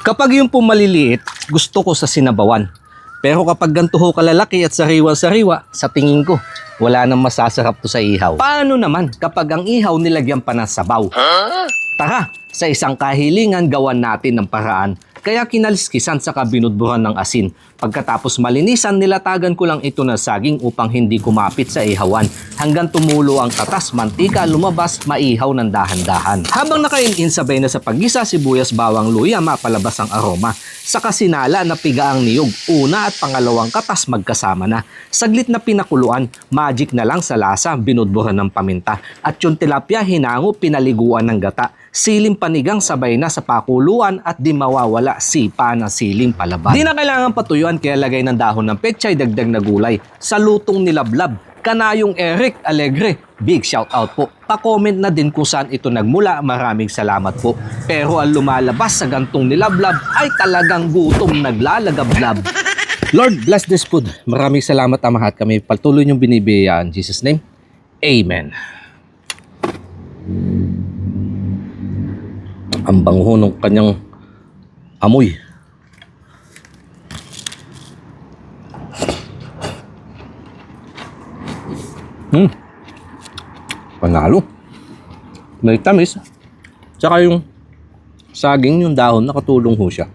Kapag yung po maliliit, gusto ko sa sinabawan. Pero kapag ganito ho kalalaki at sariwa-sariwa, sa tingin ko, wala nang masasarap to sa ihaw. Paano naman kapag ang ihaw nilagyan pa ng sabaw? Tara, sa isang kahilingan gawan natin ng paraan. Kaya kinaliskisan sa binudburan ng asin. Pagkatapos malinisan, nilatagan ko lang ito ng saging upang hindi kumapit sa ihawan. Hanggang tumulo ang katas, mantika, lumabas, maihaw ng dahan-dahan. Habang nakainin sabay na sa paggisa, sibuyas, bawang, luya, mapalabas ang aroma. Sa kasinala, napiga ang niyog. Una at pangalawang katas magkasama na. Saglit na pinakuluan, magic na lang sa lasa, binudburan ng paminta. At yung tilapia, hinango, pinaliguan ng gata. Siling panigang sabay na sa pakuluan at di mawawala sipa ng siling palaban. Di na kailangan patuyuan kaya lagay ng dahon ng pechay, dagdag na gulay. Sa lutong nilablab, Kanayong Eric Alegre, big shout out po. Pa-comment na din kung saan ito nagmula, maraming salamat po. Pero ang lumalabas sa gantong nilablab ay talagang gutom naglalagablab. Lord, bless this food. Maraming salamat amahat kami. Patuloy niyong binibiyayaan. In Jesus' name, Amen. Ang bango ng kanyang amoy. Panalo. May tamis. Tsaka yung saging, yung dahon, nakatulong ho siya.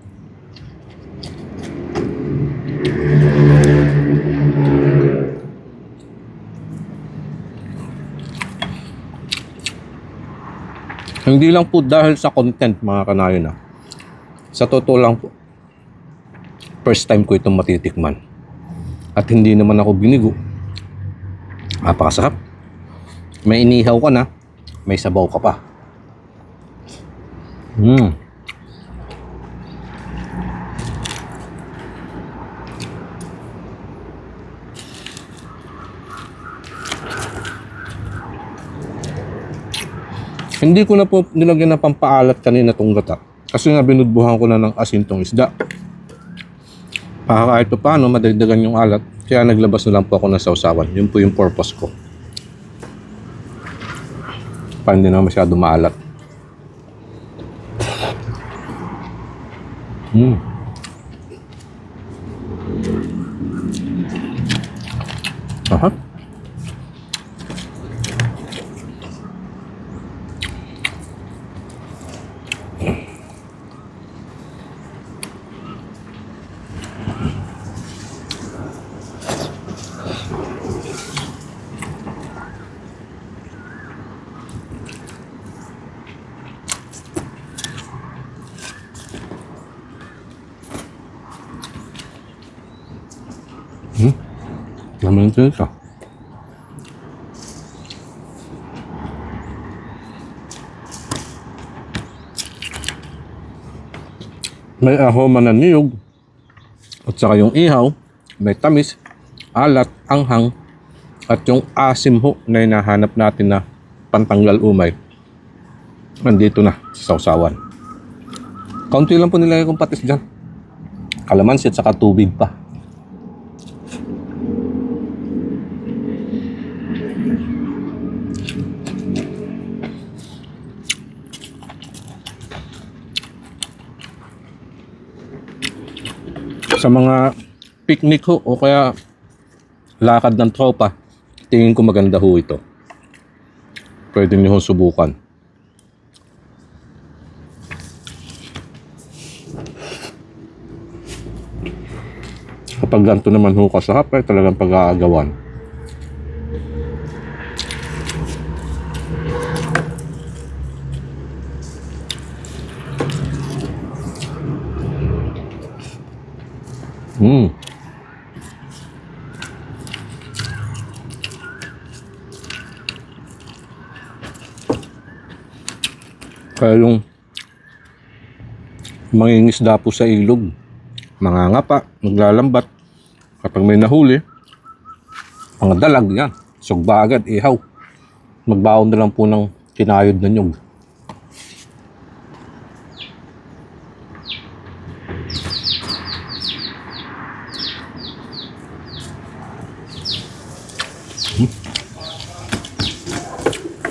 Hindi lang po dahil sa content mga kanayo na. Sa totoo lang po, first time ko itong matitikman. At hindi naman ako binigo. Napakasarap. May inihaw ka na, may sabaw ka pa. Hindi ko na po nilagyan ng pampaalat kanina tong gata. Kasi nga binudbuhan ko na ng asin tong isda. Para kahit pa paano madagdagan yung alat. Kaya naglabas na lang po ako ng sausawan. Yun po yung purpose ko. Para hindi na masyado maalat. Aha. Naman ito ito. May aroma ng niyog. At saka yung ihaw. May tamis, alat, anghang. At yung asim ho na hinahanap natin na pantanggal umay. Nandito na sa sausawan. Kaunti lang po nilagay kong patis dyan. Kalamansi at saka tubig pa. Sa mga picnic ho o kaya lakad ng tropa, tingin ko maganda ho ito. Pwede niyo ho subukan. Kapag ganito naman ho kasarap ay talagang pag-aagawan. Kaya yung mangingisda po sa ilog, mangangapa, maglalambat, kapag may nahuli, mga dalag yan, sugba agad, ihaw. Magbaon na lang po ng kinayod na nyug.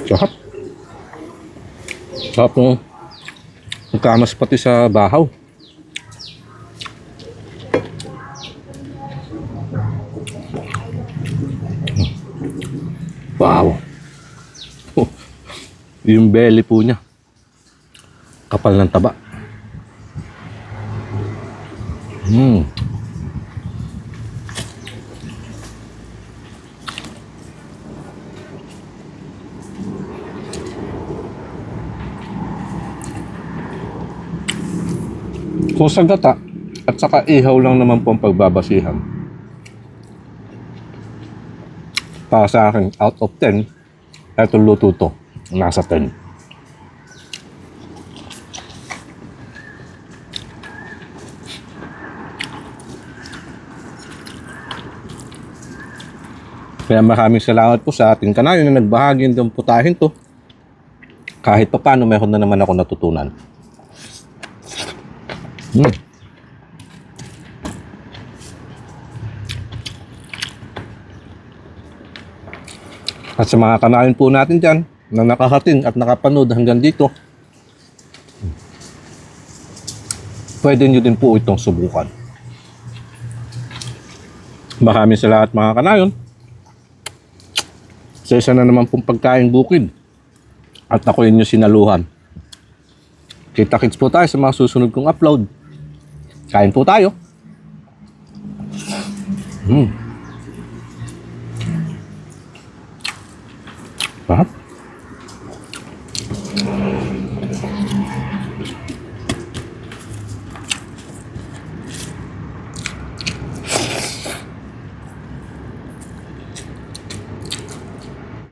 Sarap. Sarap ng magkamas pati sa bahaw. Wow! Yung belly po niya. Kapal ng taba. Kung sa gata at saka ihaw lang naman po ang pagbabasihan, para sa akin, out of 10, etong luto to, nasa 10. Kaya maraming salamat po sa ating kanayon na nagbahagi ng putahin to. Kahit pa paano, meron na naman ako natutunan. At sa mga kanayon po natin dyan na nakahatin at nakapanood hanggang dito, pwede nyo din po itong subukan. Maraming salamat mga kanayon. Sa isa na naman pong pagkain bukid at ako inyo sinaluhan. Kita-kits po tayo sa mga susunod kong upload. Kain po tayo. Sarap.